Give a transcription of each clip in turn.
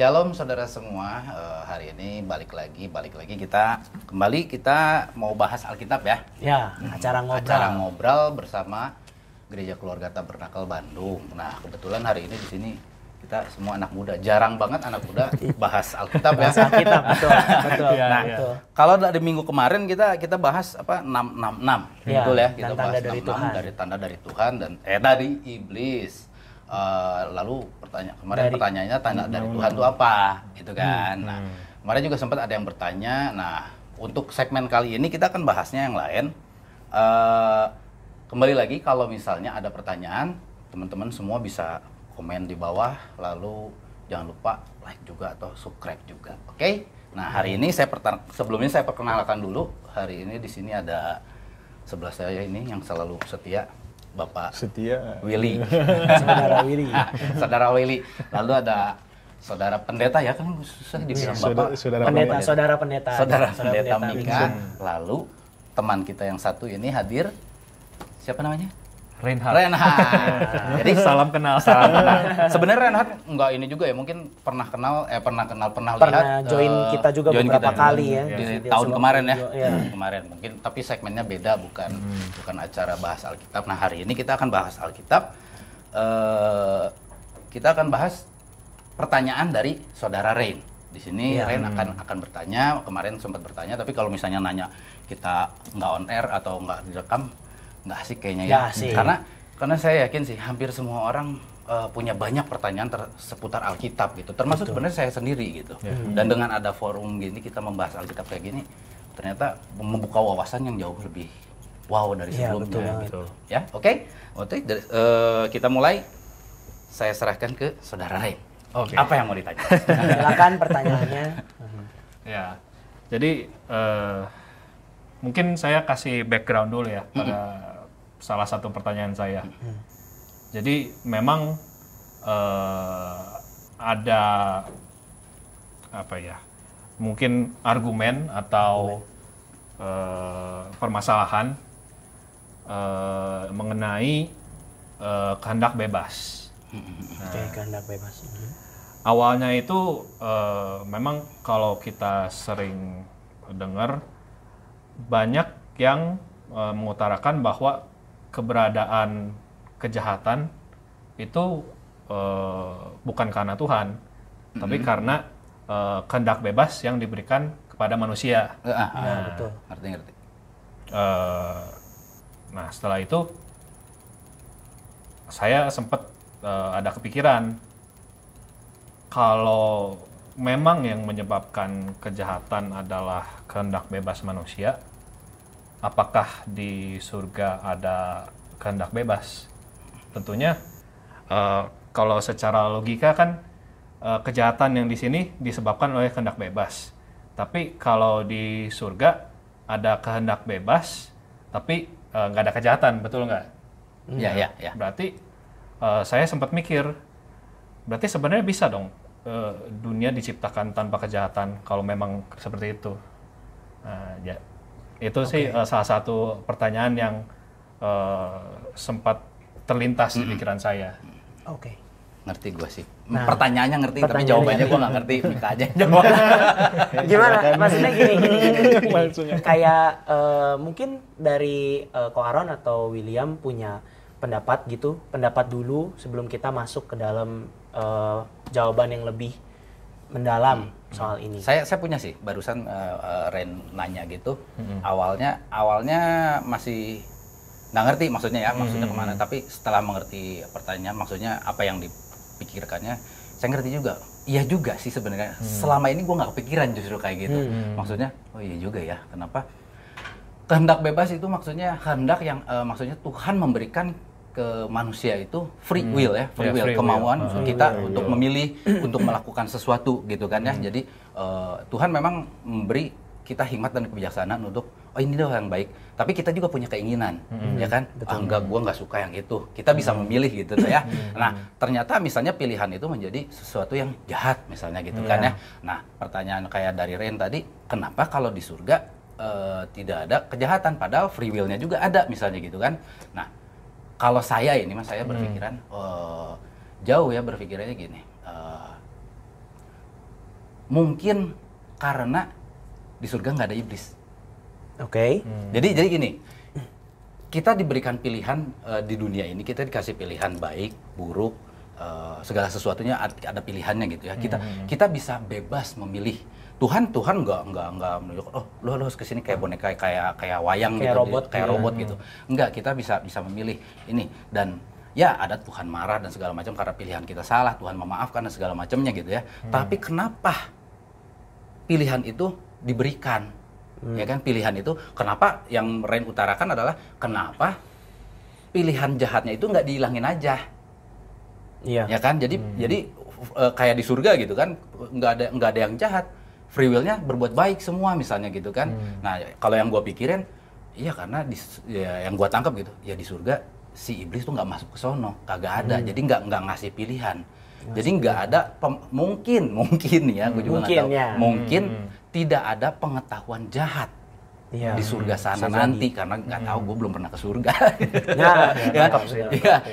Shalom saudara semua, hari ini balik lagi kita mau bahas Alkitab ya. Ya, acara ngobrol bersama Gereja Keluarga Tabernakel Bandung. Nah, kebetulan hari ini di sini kita semua anak muda, jarang banget anak muda bahas Alkitab ya. Bahas Alkitab, betul. Nah, kalau dari minggu kemarin kita bahas apa 666, betul ya? Kita bahas 666 dari tanda dari Tuhan dan dari iblis. Lalu pertanyaannya tanda dari Tuhan itu apa, gitu kan? Nah, kemarin juga sempat ada yang bertanya. Nah, untuk segmen kali ini kita akan bahasnya yang lain. Kembali lagi, kalau misalnya ada pertanyaan, teman-teman semua bisa komen di bawah. Lalu jangan lupa like juga atau subscribe juga, oke? Nah, hari ini sebelumnya saya perkenalkan dulu. Hari ini di sini ada sebelah saya ini yang selalu setia. Bapak Setia Willy. Saudara Willy. Lalu ada saudara pendeta ya, kan susah dibilang Bapak. Saudara pendeta Mika. Lalu teman kita yang satu ini hadir. Siapa namanya? Reinhard. Jadi salam kenal. Sebenarnya Reinhard enggak ini juga ya, mungkin pernah lihat join kita juga beberapa kali ya di tahun kemarin ya. Kemarin mungkin, tapi segmennya beda, bukan acara bahas Alkitab. Nah, hari ini kita akan bahas Alkitab. Kita akan bahas pertanyaan dari saudara Rein. Di sini Rein akan bertanya. Kemarin sempat bertanya, tapi kalau misalnya nanya kita nggak on air atau nggak direkam, nggak asik kayaknya ya. Karena saya yakin sih hampir semua orang punya banyak pertanyaan seputar Alkitab gitu, termasuk sebenarnya saya sendiri gitu. Dan dengan ada forum gini, kita membahas Alkitab kayak gini, ternyata membuka wawasan yang jauh lebih wow dari sebelumnya gitu. Ya, oke. Kita mulai. Saya serahkan ke saudara Ray. Apa yang mau ditanya? Silakan pertanyaannya. Ya, jadi mungkin saya kasih background dulu ya pada salah satu pertanyaan saya. Jadi memang ada apa ya? Mungkin argumen atau permasalahan mengenai kehendak bebas. Kehendak bebas. Awalnya itu memang kalau kita sering dengar banyak yang mengutarakan bahwa keberadaan kejahatan itu bukan karena Tuhan, tapi karena kehendak bebas yang diberikan kepada manusia. Betul. Ngerti. Nah, setelah itu saya sempat ada kepikiran, kalau memang yang menyebabkan kejahatan adalah kehendak bebas manusia, apakah di surga ada kehendak bebas? Tentunya kalau secara logika kan kejahatan yang di sini disebabkan oleh kehendak bebas. Tapi kalau di surga ada kehendak bebas, tapi nggak ada kejahatan, betul nggak? Ya. Berarti saya sempat mikir, berarti sebenarnya bisa dong dunia diciptakan tanpa kejahatan kalau memang seperti itu. Ya. Itu sih salah satu pertanyaan yang sempat terlintas di pikiran saya. Ngerti gue sih. Pertanyaannya ngerti, tapi jawabannya gue nggak ngerti. Mika aja yang jawab. Gimana? Maksudnya gini. Kayak mungkin dari Ko Aaron atau William punya pendapat dulu sebelum kita masuk ke dalam jawaban yang lebih mendalam soal ini. Saya punya sih, barusan Ren nanya gitu. Awalnya masih nggak ngerti maksudnya kemana. Tapi setelah mengerti pertanyaan, maksudnya apa yang dipikirkannya, saya ngerti juga. Iya juga sih sebenarnya. Selama ini gue nggak kepikiran justru kayak gitu. Maksudnya, oh iya juga ya. Kenapa? Kehendak bebas itu maksudnya kehendak yang maksudnya Tuhan memberikan ke manusia itu free will ya, kemauan kita untuk memilih, untuk melakukan sesuatu gitu kan ya. Jadi Tuhan memang memberi kita hikmat dan kebijaksanaan untuk ini doang yang baik. Tapi kita juga punya keinginan, ya kan? Gua nggak suka yang itu. Kita bisa memilih gitu ya. Nah, ternyata misalnya pilihan itu menjadi sesuatu yang jahat misalnya gitu kan ya. Nah, pertanyaan kayak dari Ren tadi, kenapa kalau di surga tidak ada kejahatan padahal free will-nya juga ada misalnya gitu kan? Nah, kalau saya berpikiran jauh ya, berpikirannya gini. Mungkin karena di surga nggak ada iblis. Oke. Jadi gini, kita diberikan pilihan di dunia ini, kita dikasih pilihan baik, buruk, segala sesuatunya ada pilihannya gitu ya. Kita bisa bebas memilih. Tuhan nggak menunjuk, oh lo harus kesini kayak boneka kayak wayang kayak gitu, robot, kayak robot gitu. Enggak, kita bisa memilih ini. Dan ya ada Tuhan marah dan segala macam karena pilihan kita salah, Tuhan memaafkan dan segala macamnya gitu ya. Tapi kenapa pilihan itu diberikan? Ya kan, pilihan itu kenapa yang Ren utarakan adalah kenapa pilihan jahatnya itu nggak dihilangin aja. Iya. Ya kan, jadi kayak di surga gitu kan, nggak ada yang jahat, free will-nya berbuat baik semua misalnya gitu kan. Nah kalau yang gue pikirin, iya karena yang gue tangkap gitu, ya di surga si iblis tuh nggak masuk ke sono, kagak ada, jadi nggak ngasih pilihan. Jadi nggak ada mungkin ya, gue juga nggak tahu. Mungkin tidak ada pengetahuan jahat di surga sana nanti, karena nggak tahu, gue belum pernah ke surga.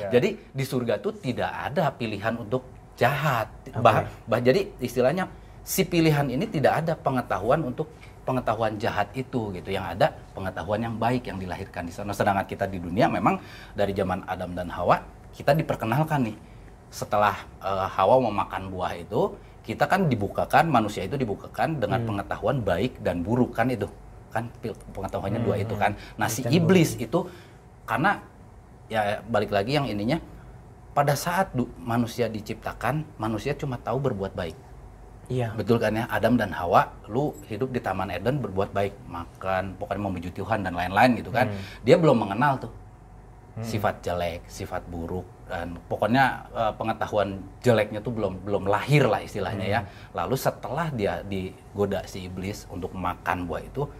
Jadi di surga tuh tidak ada pilihan untuk jahat. Jadi istilahnya si pilihan ini tidak ada pengetahuan untuk pengetahuan jahat itu gitu. Yang ada pengetahuan yang baik yang dilahirkan di sana. Sedangkan kita di dunia memang dari zaman Adam dan Hawa kita diperkenalkan nih. Setelah Hawa memakan buah itu, kita kan manusia itu dibukakan dengan pengetahuan baik dan buruk kan itu. Kan pengetahuannya dua itu kan. Nah si iblis itu karena ya balik lagi yang ininya, pada saat manusia diciptakan, manusia cuma tahu berbuat baik. Iya. Betul kan ya, Adam dan Hawa lu hidup di Taman Eden berbuat baik, makan, pokoknya memuji Tuhan dan lain-lain gitu kan. Dia belum mengenal tuh sifat jelek, sifat buruk, dan pokoknya pengetahuan jeleknya tuh belum lahir lah istilahnya ya. Lalu setelah dia digoda si iblis untuk makan buah itu,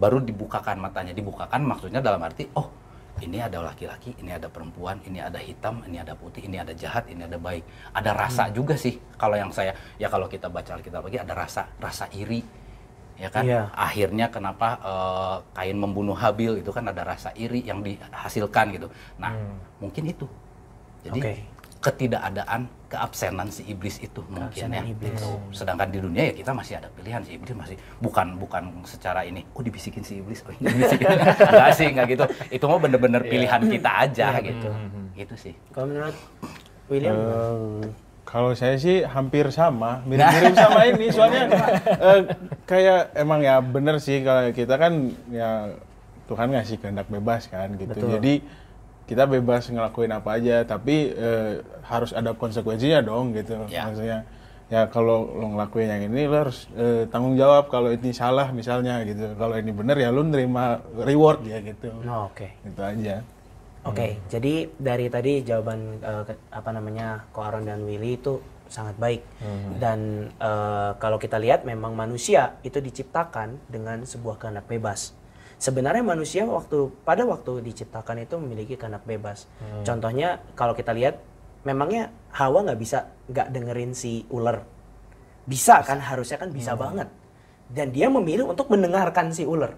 baru dibukakan matanya. Dibukakan maksudnya dalam arti, oh ini ada laki-laki, ini ada perempuan, ini ada hitam, ini ada putih, ini ada jahat, ini ada baik. Ada rasa juga sih. Kalau yang kalau kita baca Alkitab lagi ada rasa iri. Ya kan? Yeah. Akhirnya kenapa Kain membunuh Habil itu kan ada rasa iri yang dihasilkan gitu. Nah, mungkin itu. Jadi ketidakadaan, keabsenan si iblis itu mungkin ya. Gitu. Sedangkan di dunia ya kita masih ada pilihan, si iblis masih bukan secara ini, dibisikin si iblis, ini dibisikin. Enggak sih, enggak gitu. Itu mah bener-bener pilihan kita aja gitu. Gitu sih. Kalau menurut William? Kalau saya sih hampir sama, mirip-mirip sama ini. Soalnya kayak emang ya bener sih, kalau kita kan ya Tuhan ngasih kehendak bebas kan gitu. Betul. Jadi kita bebas ngelakuin apa aja, tapi harus ada konsekuensinya dong gitu. Ya. Maksudnya ya kalau lo ngelakuin yang ini lo harus tanggung jawab kalau ini salah misalnya gitu. Kalau ini benar ya lo nerima reward ya gitu. Itu aja. Jadi dari tadi jawaban Ko Aaron dan Willy itu sangat baik. Dan kalau kita lihat memang manusia itu diciptakan dengan sebuah kehendak bebas. Sebenarnya manusia pada waktu diciptakan itu memiliki kehendak bebas. Contohnya kalau kita lihat, memangnya Hawa nggak dengerin si ular. Bisa kan, harusnya kan bisa banget. Dan dia memilih untuk mendengarkan si ular.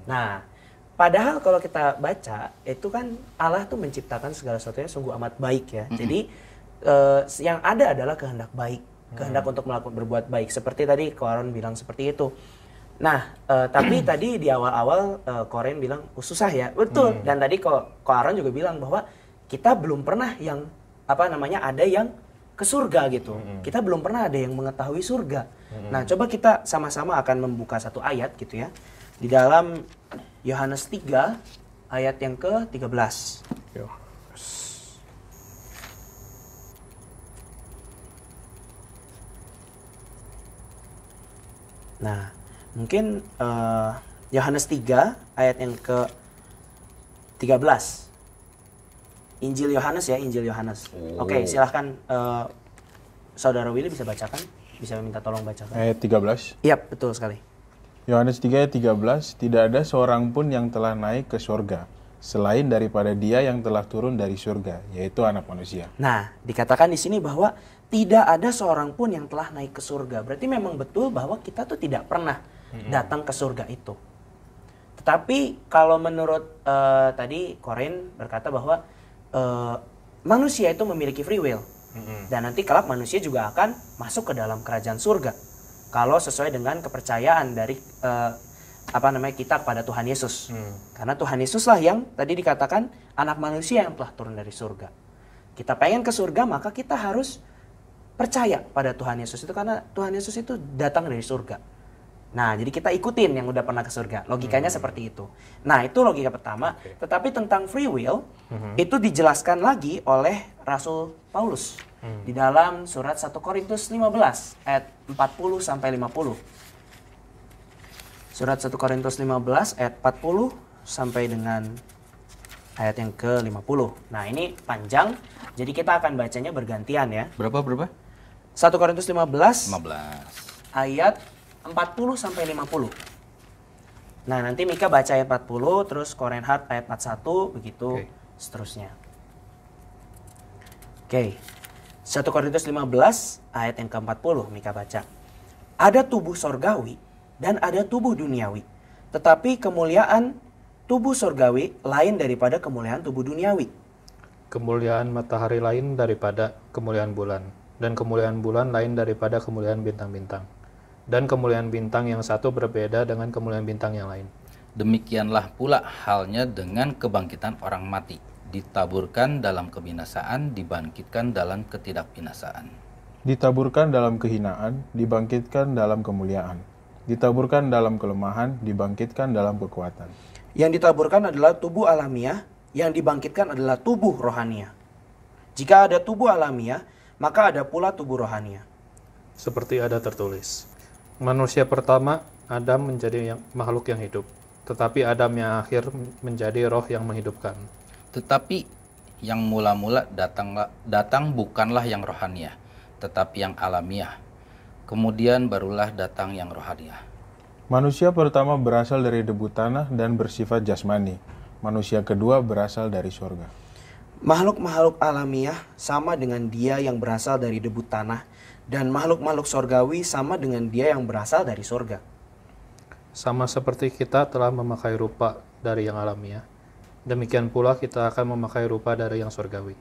Nah, padahal kalau kita baca, itu kan Allah tuh menciptakan segala sesuatunya sungguh amat baik ya. Jadi yang ada adalah kehendak baik. Kehendak untuk berbuat baik. Seperti tadi Ko Aaron bilang seperti itu. Nah, tapi tadi di awal-awal Koren bilang susah ya, betul. Dan tadi Ko Aaron juga bilang bahwa kita belum pernah ada yang ke surga gitu. Kita belum pernah ada yang mengetahui surga. Nah, coba kita sama-sama akan membuka satu ayat gitu ya. Di dalam Yohanes 3 ayat yang ke-13. Nah, mungkin Yohanes 3 ayat yang ke-13. Injil Yohanes ya, Injil Yohanes. Oke, silahkan Saudara Willy bisa bacakan, bisa minta tolong bacakan. Ayat 13. Iya, betul sekali. Yohanes 3 ayat 13, tidak ada seorang pun yang telah naik ke surga selain daripada Dia yang telah turun dari surga, yaitu Anak Manusia. Nah, dikatakan di sini bahwa tidak ada seorang pun yang telah naik ke surga. Berarti memang betul bahwa kita tuh tidak pernah datang ke surga itu. Tetapi kalau menurut tadi Koren berkata bahwa manusia itu memiliki free will. Dan nanti kelak manusia juga akan masuk ke dalam kerajaan surga. kalau sesuai dengan kepercayaan dari kita kepada Tuhan Yesus. Karena Tuhan Yesuslah yang tadi dikatakan anak manusia yang telah turun dari surga. Kita pengen ke surga, maka kita harus percaya pada Tuhan Yesus itu, karena Tuhan Yesus itu datang dari surga. Nah, jadi kita ikutin yang udah pernah ke surga. Logikanya seperti itu. Nah, itu logika pertama. Tetapi tentang free will, itu dijelaskan lagi oleh Rasul Paulus. Di dalam surat 1 Korintus 15, ayat 40 sampai 50. Surat 1 Korintus 15 ayat 40 sampai dengan ayat yang ke-50. Nah, ini panjang, jadi kita akan bacanya bergantian ya. Berapa? 1 Korintus 15 ayat 40 sampai 50. Nah, nanti Mika baca ayat 40, terus Korenhard ayat 41, begitu seterusnya. Oke. 1 Korintus 15 ayat yang ke-40 Mika baca. Ada tubuh sorgawi dan ada tubuh duniawi. Tetapi kemuliaan tubuh sorgawi lain daripada kemuliaan tubuh duniawi. Kemuliaan matahari lain daripada kemuliaan bulan. Dan kemuliaan bulan lain daripada kemuliaan bintang-bintang. Dan kemuliaan bintang yang satu berbeda dengan kemuliaan bintang yang lain. Demikianlah pula halnya dengan kebangkitan orang mati. Ditaburkan dalam kebinasaan, dibangkitkan dalam ketidakbinasaan. Ditaburkan dalam kehinaan, dibangkitkan dalam kemuliaan. Ditaburkan dalam kelemahan, dibangkitkan dalam kekuatan. Yang ditaburkan adalah tubuh alamiah, yang dibangkitkan adalah tubuh rohania. Jika ada tubuh alamiah, maka ada pula tubuh rohania. Seperti ada tertulis, manusia pertama Adam menjadi makhluk yang hidup, tetapi Adam yang akhir menjadi roh yang menghidupkan. Tetapi yang mula-mula datang bukanlah yang rohania, tetapi yang alamiah. Kemudian barulah datang yang rohania. Manusia pertama berasal dari debu tanah dan bersifat jasmani. Manusia kedua berasal dari surga. Makhluk-makhluk alamiah sama dengan dia yang berasal dari debu tanah, dan makhluk-makhluk sorgawi sama dengan dia yang berasal dari surga. Sama seperti kita telah memakai rupa dari yang alamiah, demikian pula kita akan memakai rupa dari yang surgawi.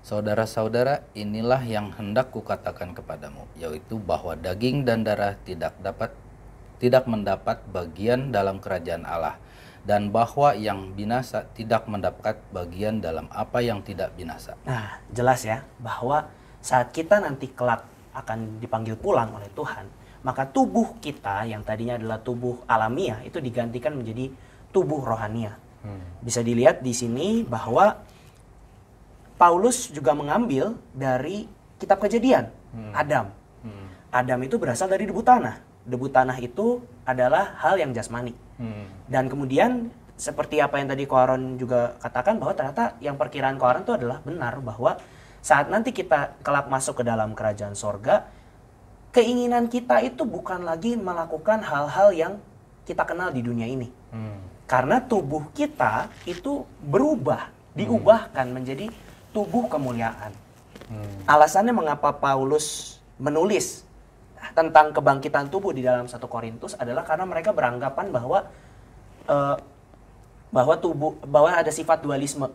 Saudara-saudara, inilah yang hendak kukatakan kepadamu, yaitu bahwa daging dan darah tidak mendapat bagian dalam kerajaan Allah, dan bahwa yang binasa tidak mendapat bagian dalam apa yang tidak binasa. Nah, jelas ya, bahwa saat kita nanti kelak akan dipanggil pulang oleh Tuhan, maka tubuh kita yang tadinya adalah tubuh alamiah itu digantikan menjadi tubuh rohania. Bisa dilihat di sini bahwa Paulus juga mengambil dari kitab Kejadian, Adam. Adam itu berasal dari debu tanah. Debu tanah itu adalah hal yang jasmani. Dan kemudian seperti apa yang tadi Ko Aaron juga katakan, bahwa ternyata yang perkiraan Ko Aaron itu adalah benar, bahwa saat nanti kita kelak masuk ke dalam kerajaan sorga, keinginan kita itu bukan lagi melakukan hal-hal yang kita kenal di dunia ini. Karena tubuh kita itu berubah, diubahkan menjadi tubuh kemuliaan. Alasannya mengapa Paulus menulis tentang kebangkitan tubuh di dalam 1 Korintus adalah karena mereka beranggapan bahwa bahwa ada sifat dualisme.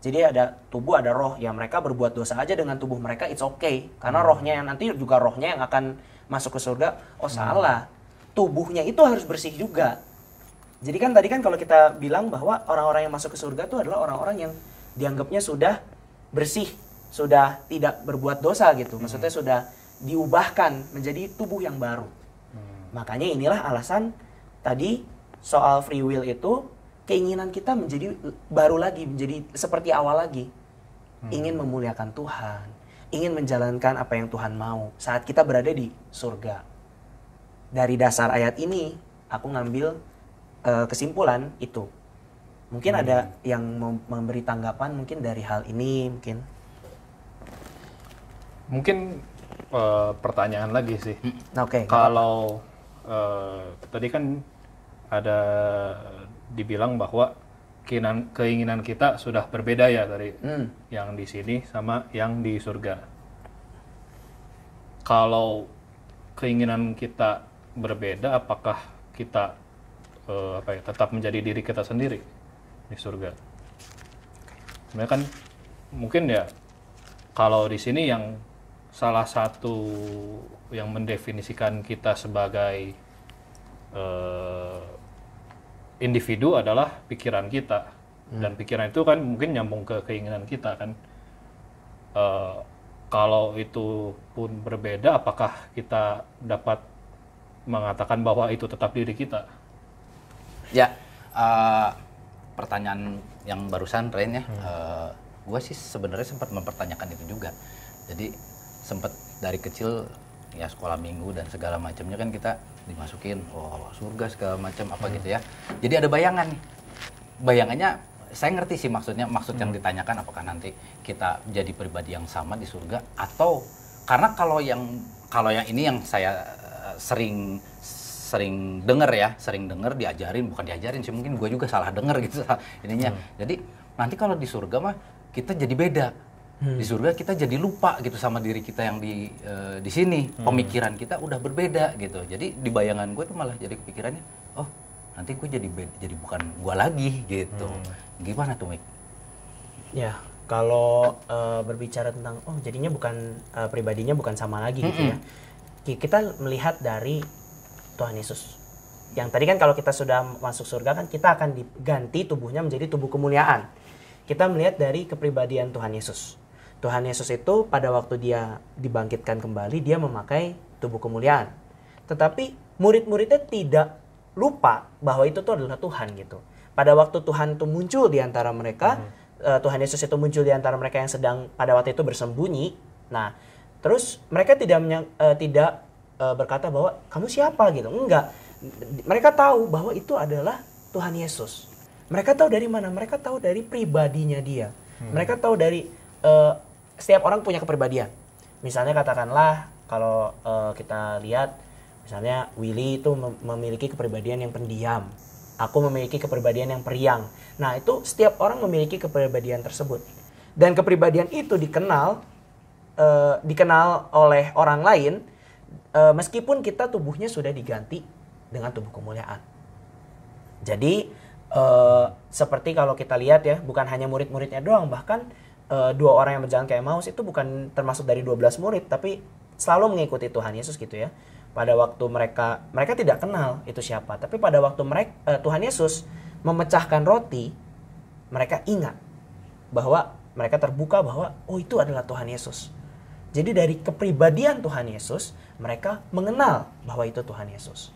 Jadi ada tubuh, ada roh. Ya mereka berbuat dosa aja dengan tubuh mereka, it's okay. Karena rohnya yang nanti juga rohnya yang akan masuk ke surga. Oh salah, tubuhnya itu harus bersih juga. Jadi kan tadi kan kalau kita bilang bahwa orang-orang yang masuk ke surga itu adalah orang-orang yang dianggapnya sudah bersih, sudah tidak berbuat dosa gitu. Maksudnya sudah diubahkan menjadi tubuh yang baru. Makanya inilah alasan tadi soal free will itu, keinginan kita menjadi baru lagi, menjadi seperti awal lagi. Ingin memuliakan Tuhan, ingin menjalankan apa yang Tuhan mau saat kita berada di surga. Dari dasar ayat ini, aku ngambil kesimpulan itu. Mungkin ada yang memberi tanggapan mungkin dari hal ini mungkin. Mungkin pertanyaan lagi sih. Oke. Kalau tadi kan ada dibilang bahwa keinginan kita sudah berbeda ya dari yang di sini sama yang di surga. Kalau keinginan kita berbeda, apakah kita tetap menjadi diri kita sendiri di surga? Sebenarnya kan mungkin ya kalau di sini yang salah satu yang mendefinisikan kita sebagai individu adalah pikiran kita. Dan pikiran itu kan mungkin nyambung ke keinginan kita kan. Kalau itu pun berbeda, apakah kita dapat mengatakan bahwa itu tetap diri kita? Ya, pertanyaan yang barusan Ren ya, gue sih sebenarnya sempat mempertanyakan itu juga. Jadi sempat dari kecil ya sekolah minggu dan segala macamnya kan kita dimasukin surga segala macam apa gitu ya. Jadi ada bayangan nih. Bayangannya saya ngerti sih maksudnya, maksud yang ditanyakan apakah nanti kita jadi pribadi yang sama di surga atau karena kalau yang ini yang saya sering dengar diajarin, bukan diajarin sih, mungkin gue juga salah dengar gitu ininya. Jadi nanti kalau di surga mah kita jadi beda. Di surga kita jadi lupa gitu sama diri kita yang di sini. Pemikiran kita udah berbeda gitu. Jadi di bayangan gue tuh malah jadi kepikirannya, oh nanti gue jadi bukan gue lagi gitu. Gimana tuh Mik? Ya, kalau berbicara tentang jadinya bukan pribadinya bukan sama lagi gitu ya. Kita melihat dari Tuhan Yesus. Yang tadi kan kalau kita sudah masuk surga kan kita akan diganti tubuhnya menjadi tubuh kemuliaan. Kita melihat dari kepribadian Tuhan Yesus. Tuhan Yesus itu pada waktu dia dibangkitkan kembali, dia memakai tubuh kemuliaan. Tetapi murid-muridnya tidak lupa bahwa itu tuh adalah Tuhan gitu. Pada waktu Tuhan itu muncul di antara mereka, Tuhan Yesus itu muncul di antara mereka yang sedang pada waktu itu bersembunyi. Nah, terus mereka tidak berkata bahwa kamu siapa gitu. Enggak. Mereka tahu bahwa itu adalah Tuhan Yesus. Mereka tahu dari mana? Mereka tahu dari pribadinya dia. Mereka tahu dari setiap orang punya kepribadian. Misalnya katakanlah kalau kita lihat misalnya Willy itu memiliki kepribadian yang pendiam. Aku memiliki kepribadian yang periang. Nah, itu setiap orang memiliki kepribadian tersebut. Dan kepribadian itu dikenal oleh orang lain meskipun kita tubuhnya sudah diganti dengan tubuh kemuliaan. Jadi seperti kalau kita lihat ya, bukan hanya murid-muridnya doang, bahkan dua orang yang berjalan ke Emmaus itu bukan termasuk dari 12 murid, tapi selalu mengikuti Tuhan Yesus gitu ya. Pada waktu mereka tidak kenal itu siapa, tapi pada waktu Tuhan Yesus memecahkan roti, mereka ingat bahwa mereka terbuka bahwa itu adalah Tuhan Yesus. Jadi dari kepribadian Tuhan Yesus, mereka mengenal bahwa itu Tuhan Yesus.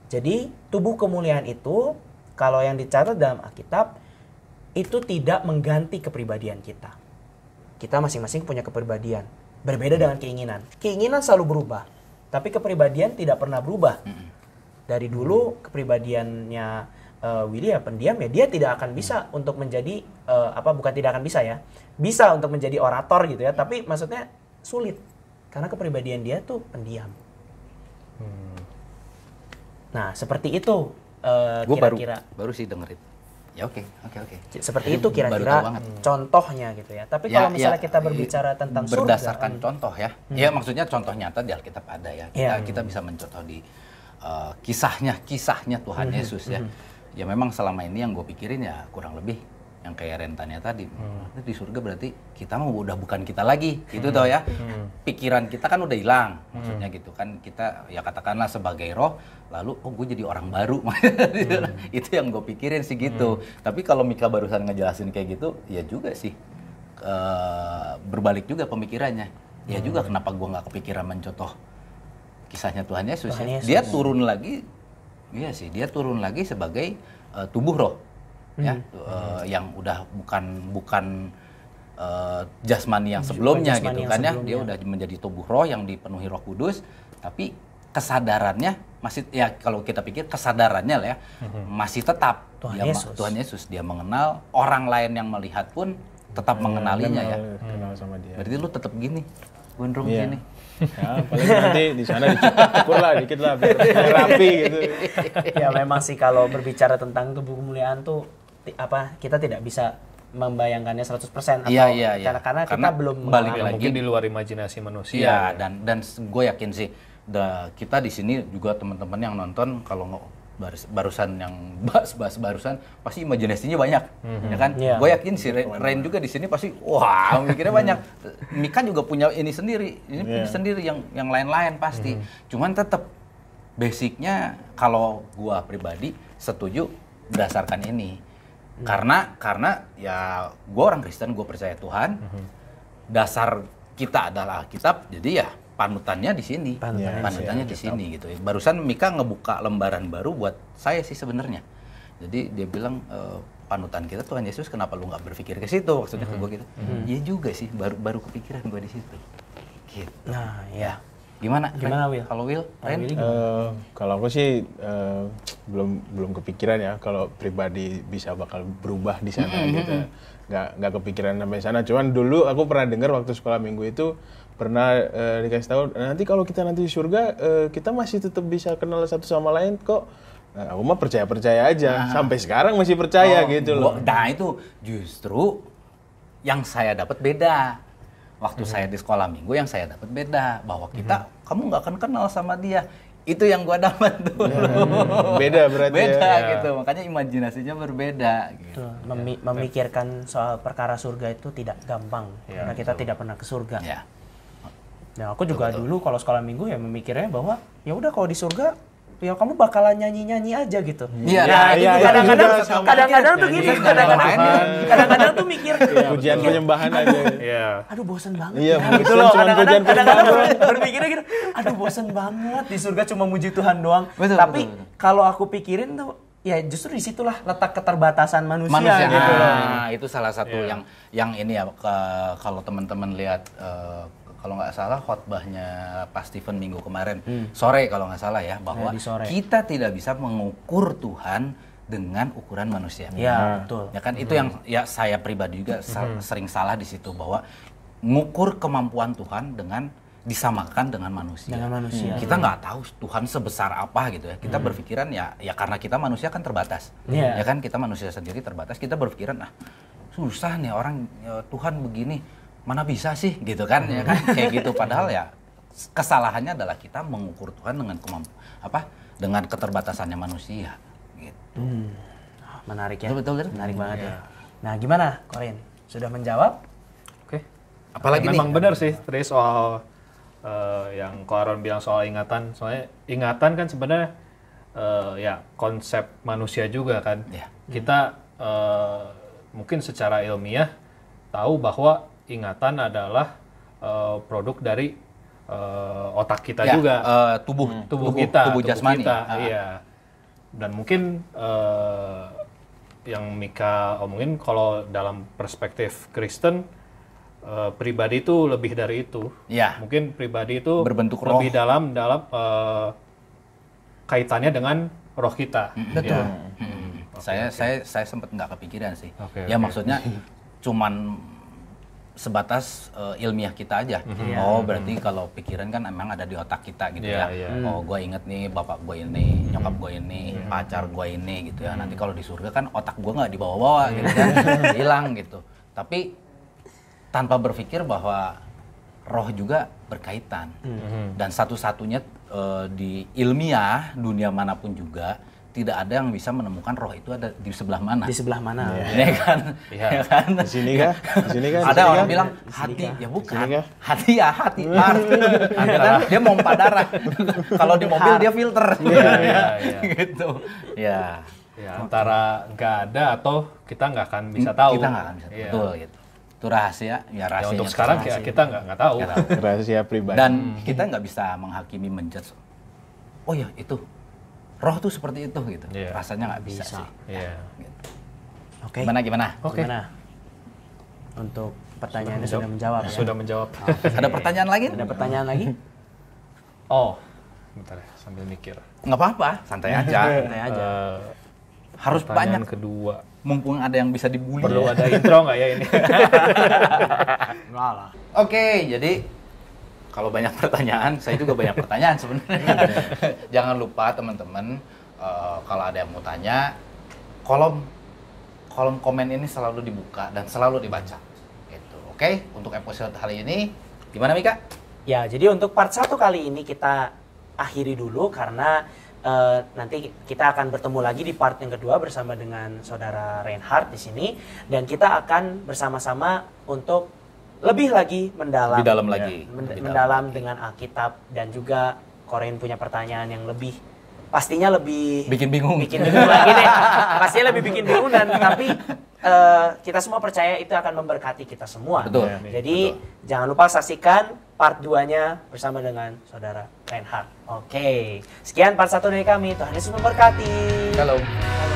Jadi tubuh kemuliaan itu, kalau yang dicatat dalam Alkitab, itu tidak mengganti kepribadian kita. Kita masing-masing punya kepribadian. Berbeda dengan keinginan. Keinginan selalu berubah, tapi kepribadian tidak pernah berubah. Dari dulu kepribadiannya Willy ya pendiam ya, dia tidak akan bisa untuk menjadi, bukan tidak akan bisa ya, bisa untuk menjadi orator gitu ya, tapi maksudnya sulit. Karena kepribadian dia tuh pendiam. Nah, seperti itu kira-kira. Baru sih dengerin. Ya oke. Seperti itu kira-kira contohnya gitu ya. Tapi kalau misalnya kita berbicara tentang surga, berdasarkan contoh ya. Ya maksudnya contoh nyata di Alkitab ada ya. Kita bisa mencontoh di kisahnya Tuhan Yesus ya. Ya memang selama ini yang gue pikirin ya kurang lebih yang kayak rentannya tadi. Di surga berarti kita mah udah bukan kita lagi, gitu toh ya. Pikiran kita kan udah hilang, maksudnya gitu kan. Kita ya katakanlah sebagai roh, lalu gue jadi orang baru. Itu yang gue pikirin sih gitu. Tapi kalau Mika barusan ngejelasin kayak gitu, ya juga sih berbalik juga pemikirannya. Ya juga kenapa gue nggak kepikiran mencontoh kisahnya Tuhan Yesus. Dia turun lagi, iya sih, dia turun lagi sebagai tubuh roh. Ya, yang udah bukan jasmani yang sebelumnya gitu kan ya. Dia udah menjadi tubuh roh yang dipenuhi Roh Kudus, tapi kesadarannya masih ya, kalau kita pikir kesadarannya lah ya, masih tetap Tuhan Yesus. Dia mengenal, orang lain yang melihat pun tetap mengenalinya ya. Kenal sama dia. Berarti lu tetap gini, gondrong gini. Ya, paling nanti di sana dicukur lah dikit lah biar rapi gitu. Ya memang sih kalau berbicara tentang tubuh kemuliaan tuh kita tidak bisa membayangkannya 100% atau karena kita belum balik lagi mungkin di luar imajinasi manusia. Iya, dan gue yakin sih kita di sini juga teman-teman yang nonton kalau barusan yang bahas barusan pasti imajinasinya banyak, ya kan? Iya. Gue yakin si Ren juga di sini pasti wah mikirnya banyak. Mika juga punya ini sendiri, punya sendiri yang lain-lain pasti. Cuman tetap basicnya kalau gue pribadi setuju berdasarkan ini, karena ya gue orang Kristen, gue percaya Tuhan, dasar kita adalah Alkitab, jadi ya panutannya di sini, panutannya di sini gitu. Barusan Mika ngebuka lembaran baru buat saya sih sebenarnya. Jadi dia bilang panutan kita Tuhan Yesus, kenapa lu nggak berpikir ke situ? Maksudnya ke gue gitu. Iya juga sih, baru kepikiran gue di situ. Gitu. Nah, ya. Gimana Will? Kalau Will, Ren? Kalau aku sih belum kepikiran ya kalau pribadi bisa bakal berubah di sana gitu. Nggak kepikiran sampai sana. Cuman dulu aku pernah dengar waktu sekolah minggu itu pernah dikasih tahu nanti kalau kita nanti di surga kita masih tetap bisa kenal satu sama lain kok. Nah, aku mah percaya aja. Sampai sekarang masih percaya gitu loh. Nah itu justru yang saya dapat beda. Waktu saya di sekolah minggu yang saya dapat beda, bahwa kamu nggak akan kenal sama dia. Itu yang gua dapat dulu. Beda berarti beda ya. gitu, makanya imajinasinya berbeda gitu. Memikirkan soal perkara surga itu tidak gampang karena kita tidak pernah ke surga. Ya. Nah, aku juga dulu kalau sekolah minggu ya memikirnya bahwa ya udah kalau di surga ya kamu bakalan nyanyi aja gitu. Iya, kadang-kadang tuh gitu, kadang-kadang tuh mikir pujian penyembahan aja. Iya. Aduh bosan banget. Iya, gitu loh. kadang-kadang Berpikirnya gitu. Aduh bosan banget di surga cuma muji Tuhan doang. Betul, Tapi betul. kalau aku pikirin tuh ya justru disitulah letak keterbatasan manusia. Gitu loh. Nah, itu salah satu yang ini ya kalau teman-teman lihat kalau nggak salah khotbahnya Pak Stephen minggu kemarin sore kalau nggak salah ya, bahwa kita tidak bisa mengukur Tuhan dengan ukuran manusia. Ya, betul. Ya kan itu yang ya saya pribadi juga sering salah di situ, bahwa ngukur kemampuan Tuhan dengan disamakan dengan manusia. Kita nggak tahu Tuhan sebesar apa gitu ya. Kita berpikiran ya karena kita manusia kan terbatas. Ya kan kita manusia sendiri terbatas. Kita berpikiran susah nih orang Tuhan begini. Mana bisa sih gitu kan, ya kan kayak gitu, padahal ya kesalahannya adalah kita mengukur Tuhan dengan dengan keterbatasannya manusia gitu. Menarik ya. Betul. Menarik banget ya. Nah, gimana Korin? Sudah menjawab? Oke. Apalagi memang nih? benar sih tadi soal yang Ko Aaron bilang soal ingatan. Soalnya ingatan kan sebenarnya ya konsep manusia juga kan. Ya. Kita mungkin secara ilmiah tahu bahwa ingatan adalah produk dari otak kita juga, tubuh kita, tubuh jasmani kita, iya. Dan mungkin yang Mika omongin kalau dalam perspektif Kristen, pribadi itu lebih dari itu. Ya. Mungkin pribadi itu berbentuk lebih roh. dalam kaitannya dengan roh kita. Betul. Ya. Saya sempat nggak kepikiran sih. Oke. Maksudnya cuman sebatas ilmiah kita aja. Oh berarti kalau pikiran kan emang ada di otak kita gitu ya. Oh gue inget nih bapak gue ini, nyokap gue ini, pacar gue ini gitu ya. Nanti kalau di surga kan otak gue nggak dibawa-bawa gitu kan, hilang gitu. Tapi tanpa berpikir bahwa roh juga berkaitan. Dan satu-satunya di ilmiah dunia manapun juga tidak ada yang bisa menemukan roh itu ada di sebelah mana. Di sebelah mana? Ya kan? Ya kan? Di sini kah? Ada orang bilang hati, ya bukan. Hati. Kan dia mompa darah. Kalau di mobil dia filter. Gitu. Ya. Antara nggak ada atau kita nggak akan bisa tahu. Kita nggak akan bisa tahu. Betul gitu. Itu rahasia. Ya rahasia. Untuk sekarang kita nggak tahu. Rahasia pribadi. Dan kita nggak bisa menghakimi, menjudge. Oh ya itu. Roh tuh seperti itu gitu. Rasanya nggak bisa sih. Gitu. Oke. Gimana? Gimana? Untuk pertanyaannya sudah menjawab. Sudah menjawab. Ada pertanyaan lagi? Ada pertanyaan lagi? Oh, bentar ya, sambil mikir. Nggak apa-apa, santai aja. Santai aja. Harus Pertanyaan banyak. kedua. Mumpung ada yang bisa dibully. Perlu ada intro nggak ya ini? Enggak lah. Oke, jadi kalau banyak pertanyaan, saya juga banyak pertanyaan sebenarnya. Jangan lupa teman-teman, kalau ada yang mau tanya, kolom komen ini selalu dibuka dan selalu dibaca. Gitu. Oke, untuk episode kali ini, gimana Mika? Ya, jadi untuk part 1 kali ini kita akhiri dulu karena nanti kita akan bertemu lagi di part yang kedua bersama dengan saudara Reinhard di sini, dan kita akan bersama-sama untuk lebih lagi mendalam, Lebih dalam lagi. mendalam dengan Alkitab, dan juga Koren punya pertanyaan yang lebih pastinya lebih Bikin bingung. lagi deh. Pastinya lebih bikin bingung, dan tapi kita semua percaya itu akan memberkati kita semua. Betul. Jadi jangan lupa saksikan part 2-nya bersama dengan saudara Reinhard. Oke. Sekian part 1 dari kami. Tuhan Yesus memberkati. Shalom.